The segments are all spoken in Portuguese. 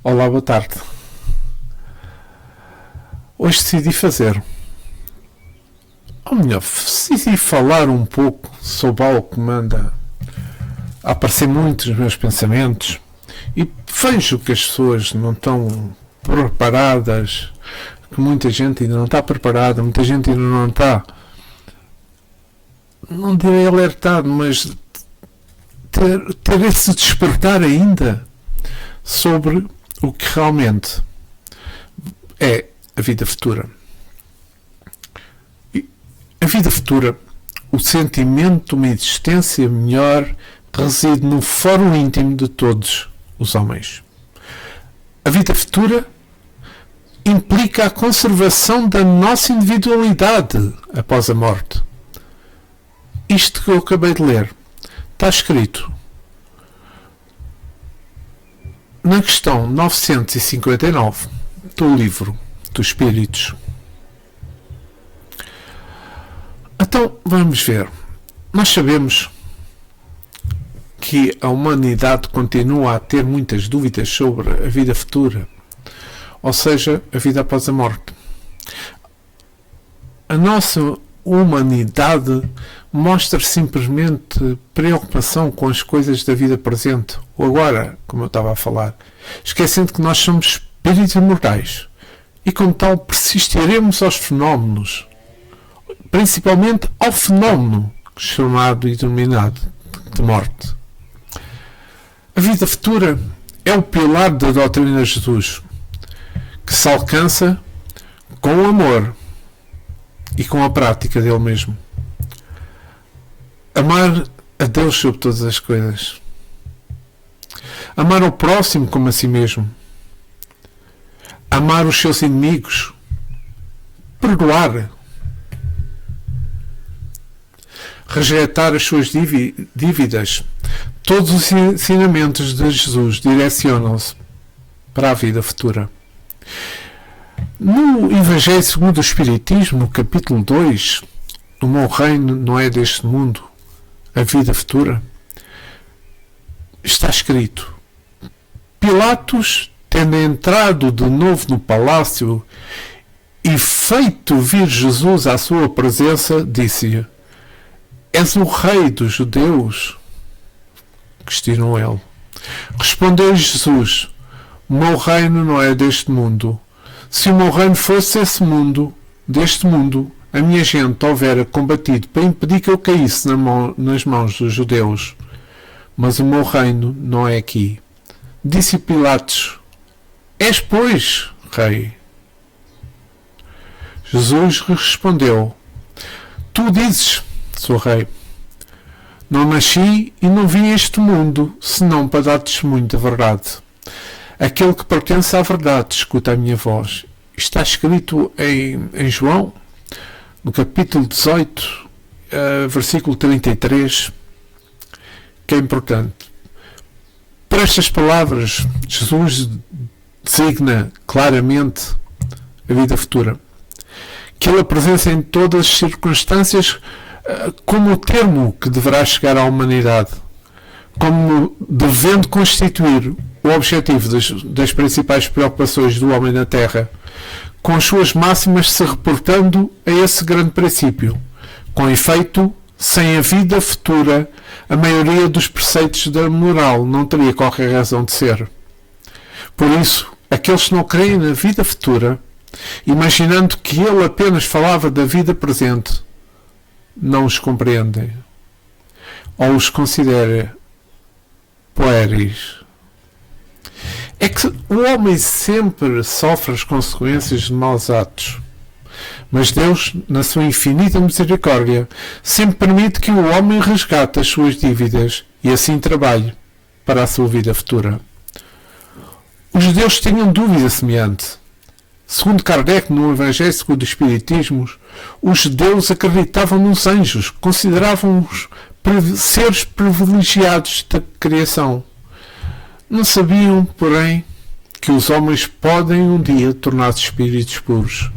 Olá, boa tarde. Hoje decidi falar um pouco sobre algo que manda a aparecer muito nos meus pensamentos e vejo que as pessoas não estão preparadas, que muita gente ainda não está preparada, muita gente ainda não está, não direi alertado, mas ter esse despertar ainda sobre o que realmente é a vida futura. E a vida futura, o sentimento de uma existência melhor, reside no fórum íntimo de todos os homens. A vida futura implica a conservação da nossa individualidade após a morte. Isto que eu acabei de ler está escrito na questão 959 do livro dos Espíritos. Então, vamos ver. Nós sabemos que a humanidade continua a ter muitas dúvidas sobre a vida futura, ou seja, a vida após a morte. A nossa humanidade mostra simplesmente preocupação com as coisas da vida presente, ou agora, como eu estava a falar, esquecendo que nós somos espíritos imortais e, como tal, persistiremos aos fenómenos, principalmente ao fenómeno chamado e denominado de morte. A vida futura é o pilar da doutrina de Jesus, que se alcança com o amor e com a prática dele mesmo. Amar a Deus sobre todas as coisas. Amar ao próximo como a si mesmo. Amar os seus inimigos. Perdoar. Rejeitar as suas dívidas. Todos os ensinamentos de Jesus direcionam-se para a vida futura. No Evangelho segundo o Espiritismo, no capítulo 2, o meu reino não é deste mundo, a vida futura, está escrito: Pilatos, tendo entrado de novo no palácio e feito vir Jesus à sua presença, disse-lhe: És o rei dos judeus? Questionou ele. Respondeu Jesus: O meu reino não é deste mundo. Se o meu reino fosse deste mundo, a minha gente houvera combatido para impedir que eu caísse nas mãos dos judeus. Mas o meu reino não é aqui. Disse Pilatos: És, pois, rei? Jesus respondeu: Tu dizes, sou rei. Não nasci e não vim a este mundo, senão para dar testemunho da verdade. Aquele que pertence à verdade escuta a minha voz. Está escrito em João, no capítulo 18, versículo 33, que é importante. Por estas palavras, Jesus designa claramente a vida futura, que ele apresenta em todas as circunstâncias como o termo que deverá chegar à humanidade, como devendo constituir o objetivo das principais preocupações do homem na Terra, com as suas máximas se reportando a esse grande princípio. Com efeito, sem a vida futura, a maioria dos preceitos da moral não teria qualquer razão de ser. Por isso, aqueles que não creem na vida futura, imaginando que ele apenas falava da vida presente, não os compreendem, ou os considera pueris. É que o homem sempre sofre as consequências de maus atos, mas Deus, na sua infinita misericórdia, sempre permite que o homem resgate as suas dívidas e assim trabalhe para a sua vida futura. Os judeus tinham dúvida semelhante. Segundo Kardec, no Evangelho segundo o Espiritismo, os judeus acreditavam nos anjos, consideravam-os seres privilegiados da criação. Não sabiam, porém, que os homens podem um dia tornar-se espíritos puros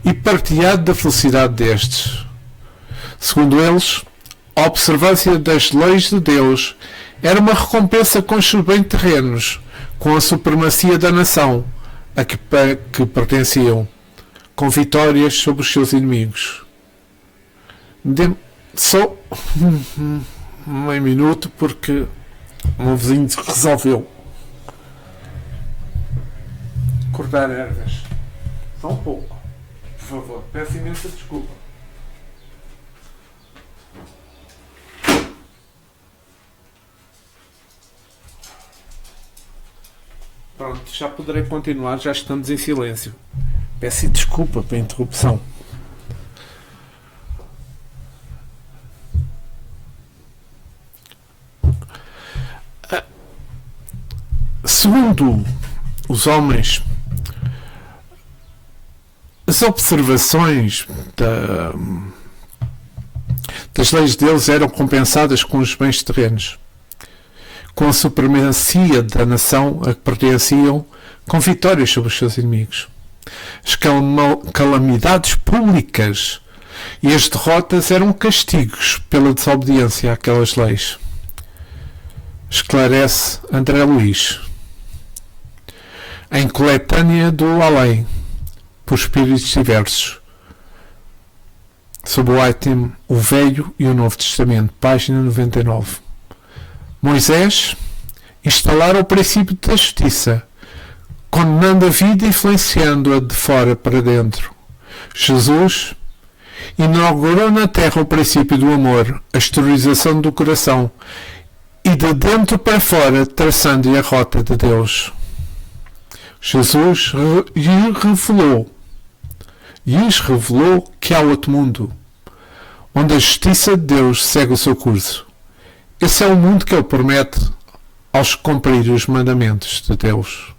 e partilhar da felicidade destes. Segundo eles, a observância das leis de Deus era uma recompensa com os bens terrenos, com a supremacia da nação a que pertenciam, com vitórias sobre os seus inimigos. Só meio minuto, porque o meu vizinho resolveu cortar ervas. Só um pouco, por favor. Peço imensa desculpa. Pronto, já poderei continuar, já estamos em silêncio. Peço desculpa pela interrupção. Segundo os homens, as observações das leis deles eram compensadas com os bens terrenos, com a supremacia da nação a que pertenciam, com vitórias sobre os seus inimigos. As calamidades públicas e as derrotas eram castigos pela desobediência àquelas leis. Esclarece André Luiz, em Coletânea do Além, por Espíritos Diversos, sob o item O Velho e o Novo Testamento, página 99. Moisés instalara o princípio da justiça, condenando a vida e influenciando-a de fora para dentro. Jesus inaugurou na terra o princípio do amor, a esterilização do coração, e de dentro para fora, traçando-lhe a rota de Deus. Jesus lhes revelou que há outro mundo, onde a justiça de Deus segue o seu curso. Esse é o mundo que ele promete aos que cumprirem os mandamentos de Deus,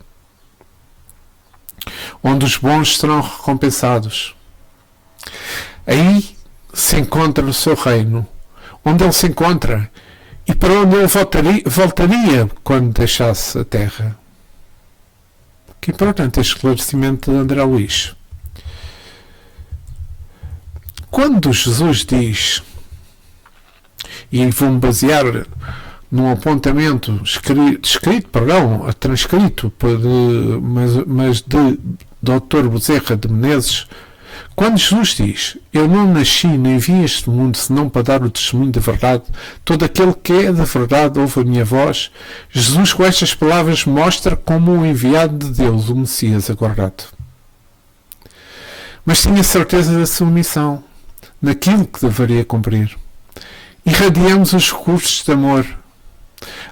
onde os bons serão recompensados. Aí se encontra o seu reino, onde ele se encontra e para onde ele voltaria quando deixasse a terra. Que importante este esclarecimento de André Luiz. Quando Jesus diz, e vou-me basear num apontamento transcrito mas de Dr. Bezerra de Menezes, quando Jesus diz: eu não nasci nem vim a este mundo senão para dar o testemunho da verdade, todo aquele que é da verdade ouve a minha voz, Jesus com estas palavras mostra como o enviado de Deus, o Messias aguardado. Mas tinha certeza da sua missão, naquilo que deveria cumprir. Irradiamos os recursos de amor,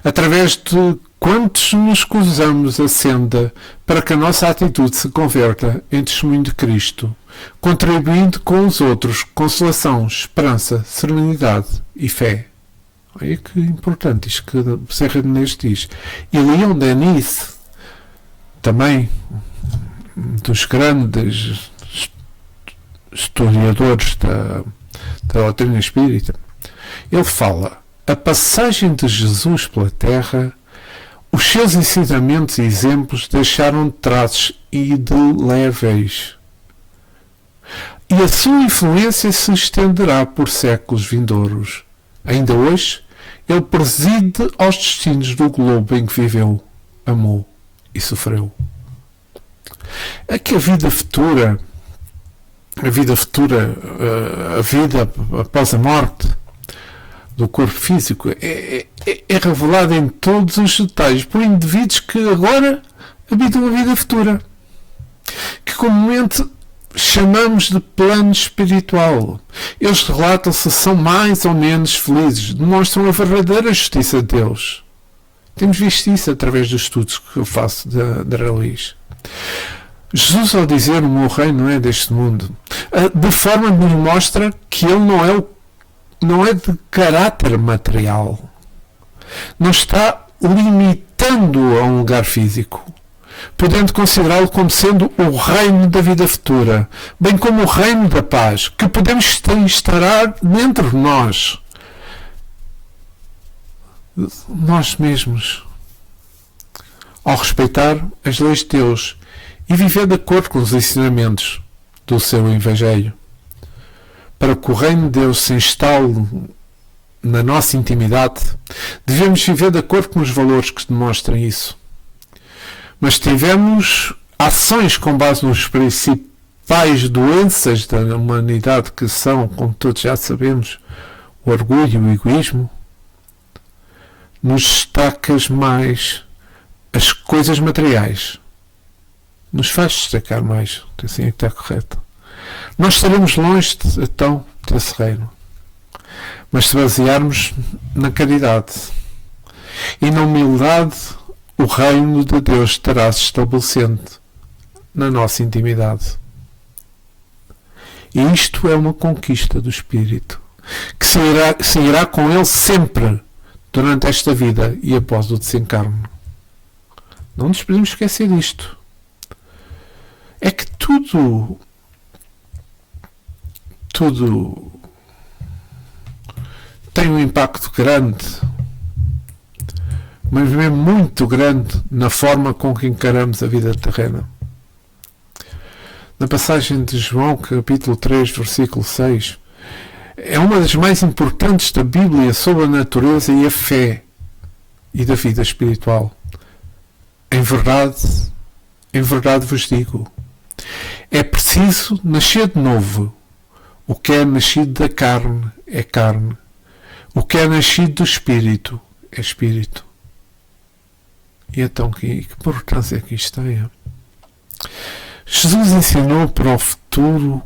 através de quantos nos cruzamos a senda para que a nossa atitude se converta em testemunho de Cristo, contribuindo com os outros consolação, esperança, serenidade e fé. Olha que importante isto que Bezerra de Menezes diz. E Leon Denis, também dos grandes historiadores da doutrina espírita, ele fala: a passagem de Jesus pela terra, os seus ensinamentos e exemplos deixaram traços indeléveis. E a sua influência se estenderá por séculos vindouros. Ainda hoje, ele preside aos destinos do globo em que viveu, amou e sofreu. É que a vida futura, a vida após a morte do corpo físico, é revelada em todos os detalhes por indivíduos que agora habitam a vida futura, que comumente chamamos de plano espiritual. Eles relatam se são mais ou menos felizes, demonstram a verdadeira justiça de Deus. Temos visto isso através dos estudos que eu faço da Luís. Jesus, ao dizer o meu reino não é deste mundo, de forma que nos mostra que ele não é de caráter material. Não está limitando a um lugar físico, podendo considerá-lo como sendo o reino da vida futura, bem como o reino da paz, que podemos instaurar dentro de nós mesmos, ao respeitar as leis de Deus e viver de acordo com os ensinamentos do seu Evangelho. Para que o reino de Deus se instale na nossa intimidade, devemos viver de acordo com os valores que demonstram isso. mas tivemos ações com base nos principais doenças da humanidade, que são, como todos já sabemos, o orgulho e o egoísmo, nos destacas mais as coisas materiais. Nos faz destacar mais, assim é que está correto. Nós estaremos longe, então, desse reino. Mas se basearmos na caridade e na humildade, o reino de Deus estará se estabelecendo na nossa intimidade. E isto é uma conquista do Espírito, que se irá com ele sempre, durante esta vida e após o desencarno. Não nos podemos esquecer disto. É que tudo tem um impacto grande, mas mesmo muito grande, na forma com que encaramos a vida terrena. Na passagem de João, capítulo 3, versículo 6, é uma das mais importantes da Bíblia sobre a natureza e a fé e da vida espiritual. Em verdade vos digo, é preciso nascer de novo. O que é nascido da carne é carne. O que é nascido do Espírito é Espírito. E então, que importância é que isto tem? Jesus ensinou para o futuro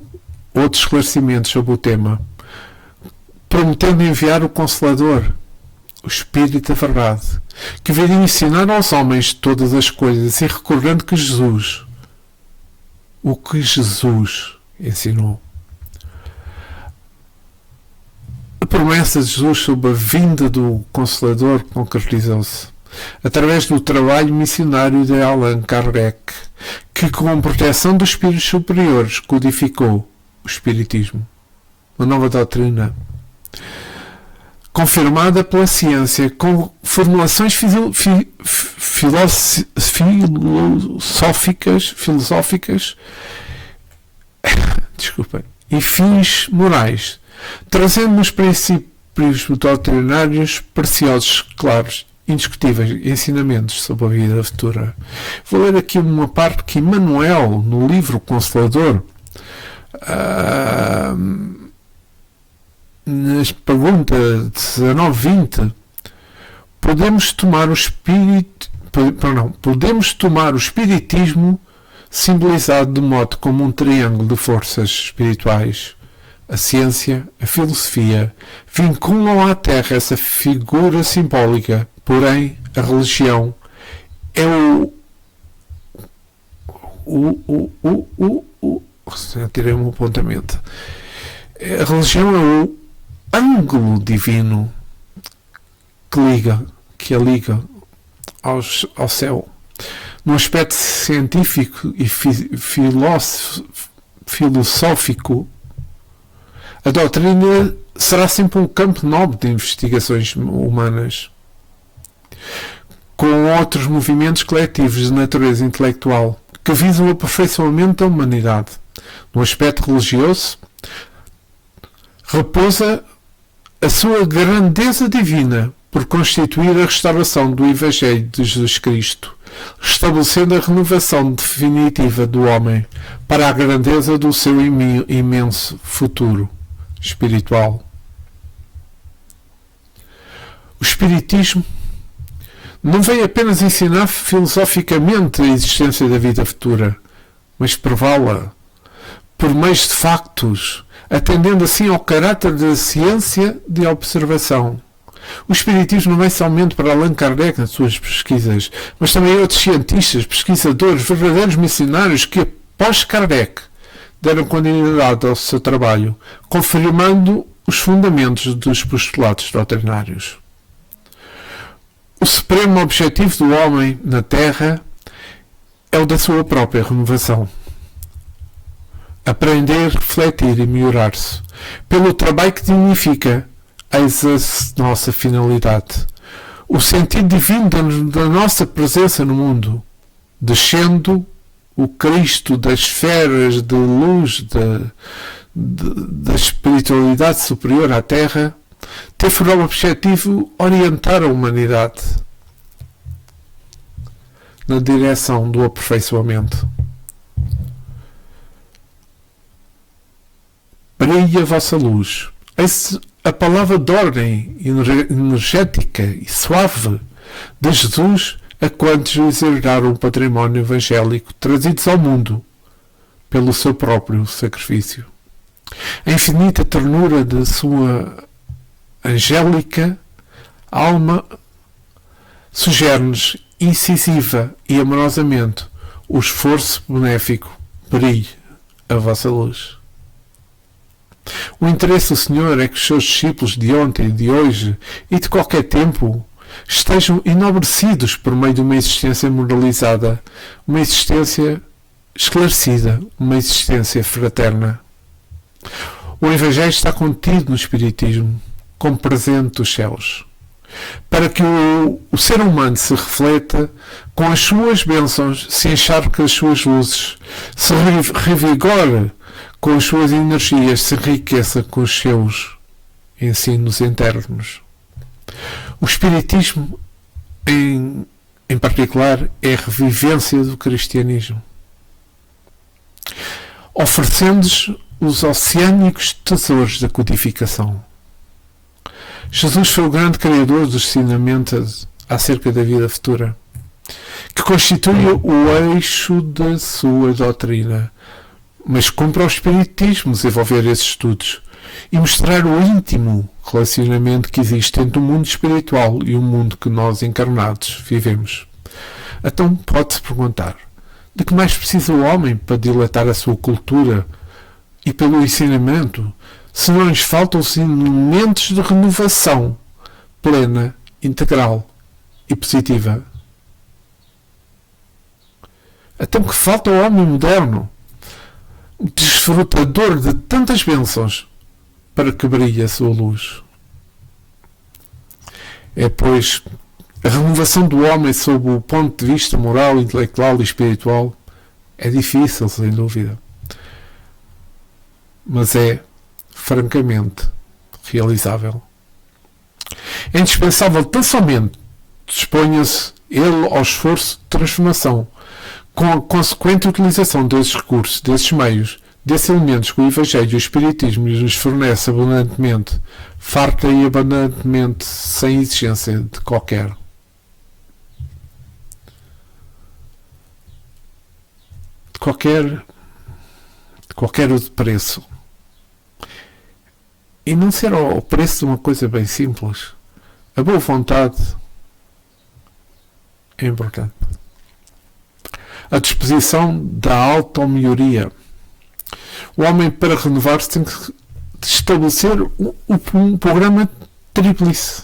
outros esclarecimentos sobre o tema, prometendo enviar o Consolador, o Espírito da Verdade, que viria ensinar aos homens todas as coisas, e recordando que o que Jesus ensinou. A promessa de Jesus sobre a vinda do Consolador concretizou-se através do trabalho missionário de Allan Kardec, que, com a proteção dos espíritos superiores, codificou o Espiritismo, uma nova doutrina confirmada pela ciência, com formulações filosóficas e fins morais, trazendo nos princípios doutrinários preciosos, claros, indiscutíveis ensinamentos sobre a vida futura. Vou ler aqui uma parte que Emmanuel, no livro Consolador, nas perguntas 19-20, podemos tomar o espiritismo simbolizado de modo como um triângulo de forças espirituais. A ciência, a filosofia vinculam à Terra essa figura simbólica, porém a religião é tirei um apontamento. A religião é o ângulo divino que a liga ao céu. No aspecto científico e filosófico, a doutrina será sempre um campo nobre de investigações humanas, com outros movimentos coletivos de natureza intelectual que visam o aperfeiçoamento da humanidade. No aspecto religioso, repousa a sua grandeza divina por constituir a restauração do Evangelho de Jesus Cristo, estabelecendo a renovação definitiva do homem para a grandeza do seu imenso futuro espiritual. O Espiritismo não vem apenas ensinar filosoficamente a existência da vida futura, mas prová-la por meios de factos, atendendo assim ao caráter da ciência de observação. O Espiritismo não vem somente para Allan Kardec nas suas pesquisas, mas também outros cientistas, pesquisadores, verdadeiros missionários que, após Kardec, deram continuidade ao seu trabalho, confirmando os fundamentos dos postulados doutrinários. O supremo objetivo do homem na Terra é o da sua própria renovação. Aprender, refletir e melhorar-se. Pelo trabalho que dignifica, eis a nossa finalidade. O sentido divino da nossa presença no mundo, descendo o Cristo das esferas de luz da espiritualidade superior à Terra, teve por objetivo orientar a humanidade na direção do aperfeiçoamento. Brilhe a vossa luz. Eis a palavra de ordem energética e suave de Jesus a quantos lhes herdaram o património evangélico trazidos ao mundo pelo seu próprio sacrifício. A infinita ternura de sua angélica alma sugere-nos incisiva e amorosamente o esforço benéfico. Brilhe a vossa luz. O interesse do Senhor é que os seus discípulos de ontem, de hoje e de qualquer tempo estejam enobrecidos por meio de uma existência moralizada, uma existência esclarecida, uma existência fraterna. O Evangelho está contido no Espiritismo, como presente dos céus, para que o ser humano se refleta com as suas bênçãos, se encharque as suas luzes, se revigore com as suas energias, se enriqueça com os seus ensinos internos. O Espiritismo, em particular, é a revivência do cristianismo, oferecendo-nos os oceânicos tesouros da codificação. Jesus foi o grande criador dos ensinamentos acerca da vida futura, que constitui o eixo da sua doutrina, mas cumpre ao Espiritismo desenvolver esses estudos e mostrar o íntimo relacionamento que existe entre o mundo espiritual e o mundo que nós encarnados vivemos. Então pode-se perguntar, de que mais precisa o homem para dilatar a sua cultura e pelo ensinamento, se não lhes faltam os elementos de renovação plena, integral e positiva? Então que falta ao homem moderno, desfrutador de tantas bênçãos, para que brilhe a sua luz? É, pois, a renovação do homem sob o ponto de vista moral, intelectual e espiritual é difícil, sem dúvida, mas é francamente realizável. É indispensável tão somente disponha-se ele ao esforço de transformação, com a consequente utilização desses recursos, desses meios, desses elementos que o Evangelho e o Espiritismo nos fornece abundantemente, farta e abundantemente, sem exigência de qualquer preço. E não ser ao preço de uma coisa bem simples. A boa vontade é importante. A disposição da auto-melhoria. O homem, para renovar-se, tem que estabelecer um programa tríplice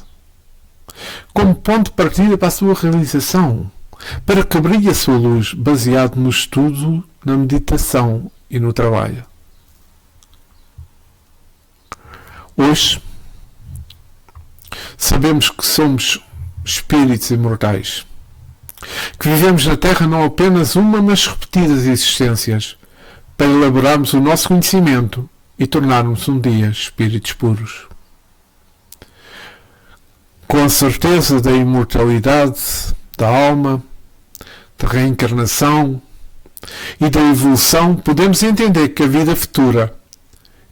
como ponto de partida para a sua realização, para que brilhe a sua luz, baseado no estudo, na meditação e no trabalho. Hoje, sabemos que somos espíritos imortais, que vivemos na Terra não apenas uma, mas repetidas existências, para elaborarmos o nosso conhecimento e tornarmos um dia espíritos puros. Com a certeza da imortalidade da alma, da reencarnação e da evolução, podemos entender que a vida futura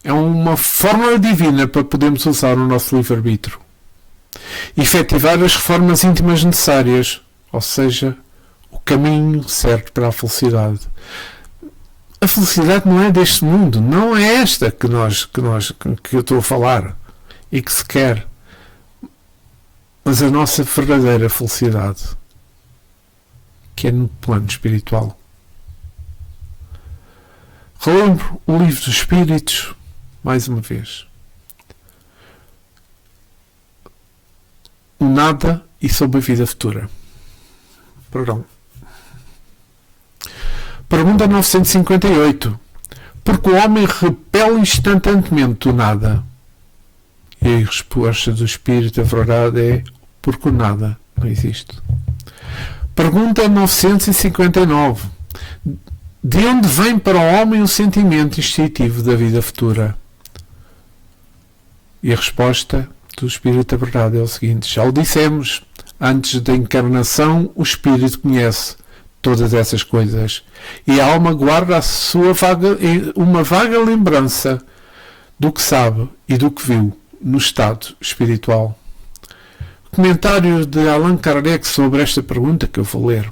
é uma fórmula divina para podermos usar o nosso livre-arbítrio e efetivar as reformas íntimas necessárias, ou seja, o caminho certo para a felicidade. A felicidade não é deste mundo, não é esta que eu estou a falar e que se quer, mas a nossa verdadeira felicidade, que é no plano espiritual. Relembro o Livro dos Espíritos mais uma vez. O nada e sobre a vida futura. Perdão. Pergunta 958. Porque o homem repele instantaneamente o nada? E a resposta do Espírito, a verdade é: porque o nada não existe. Pergunta 959. De onde vem para o homem o sentimento instintivo da vida futura? E a resposta do Espírito da Verdade é o seguinte: já o dissemos, antes da encarnação o Espírito conhece todas essas coisas, e a alma guarda uma vaga lembrança do que sabe e do que viu no estado espiritual. Comentário de Allan Kardec sobre esta pergunta que eu vou ler.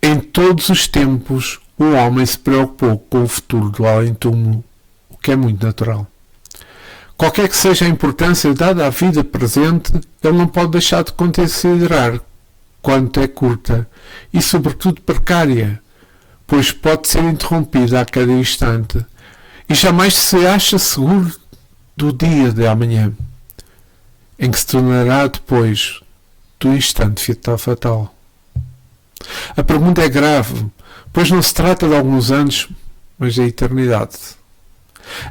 Em todos os tempos, o homem se preocupou com o futuro do além-túmulo, o que é muito natural. Qualquer que seja a importância dada à vida presente, ele não pode deixar de considerar quanto é curta e, sobretudo, precária, pois pode ser interrompida a cada instante e jamais se acha seguro do dia de amanhã, em que se tornará depois do instante fatal. A pergunta é grave, pois não se trata de alguns anos, mas da eternidade.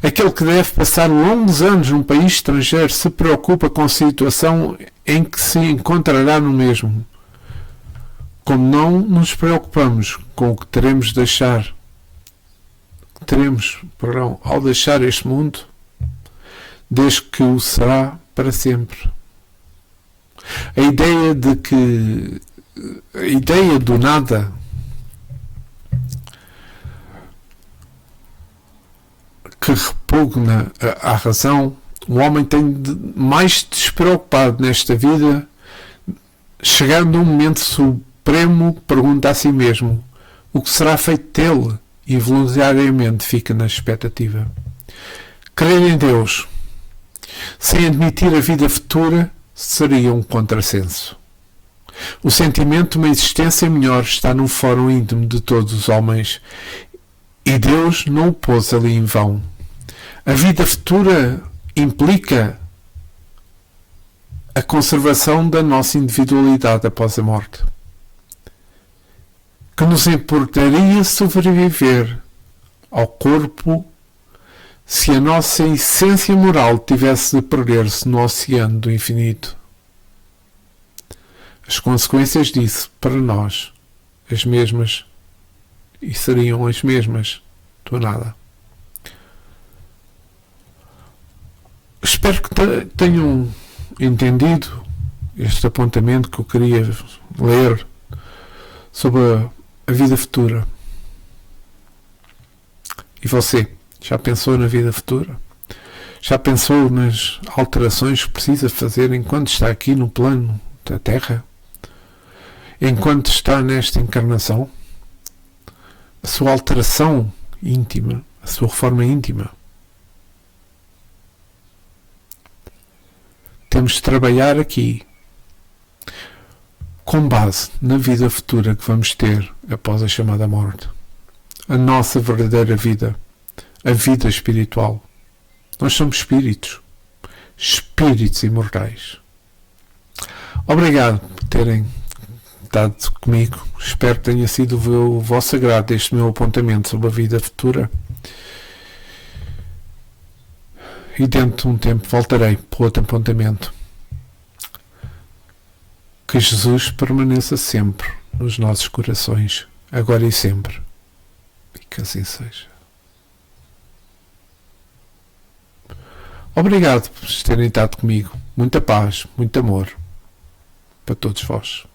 Aquele que deve passar longos anos num país estrangeiro se preocupa com a situação em que se encontrará no mesmo. Como não nos preocupamos com o que teremos ao deixar este mundo, desde que o será para sempre. A ideia do nada que repugna à razão, o homem tem mais despreocupado nesta vida, chegando a um momento supremo, pergunta a si mesmo o que será feito dele e voluntariamente fica na expectativa. Crer em Deus, sem admitir a vida futura, seria um contrassenso. O sentimento de uma existência melhor está no fórum íntimo de todos os homens e Deus não o pôs ali em vão. A vida futura implica a conservação da nossa individualidade após a morte. Que nos importaria sobreviver ao corpo se a nossa essência moral tivesse de perder-se no oceano do infinito? As consequências disso, para nós, as mesmas, e seriam as mesmas do nada. Espero que tenham entendido este apontamento que eu queria ler sobre a vida futura. E você, já pensou na vida futura? Já pensou nas alterações que precisa fazer enquanto está aqui no plano da Terra? Enquanto está nesta encarnação? A sua alteração íntima, a sua reforma íntima. Temos de trabalhar aqui com base na vida futura que vamos ter após a chamada morte. A nossa verdadeira vida, a vida espiritual. Nós somos espíritos imortais. Obrigado por terem estado comigo. Espero que tenha sido o vosso agrado este meu apontamento sobre a vida futura. E dentro de um tempo voltarei para outro apontamento. Que Jesus permaneça sempre nos nossos corações, agora e sempre. E que assim seja. Obrigado por terem estado comigo. Muita paz, muito amor para todos vós.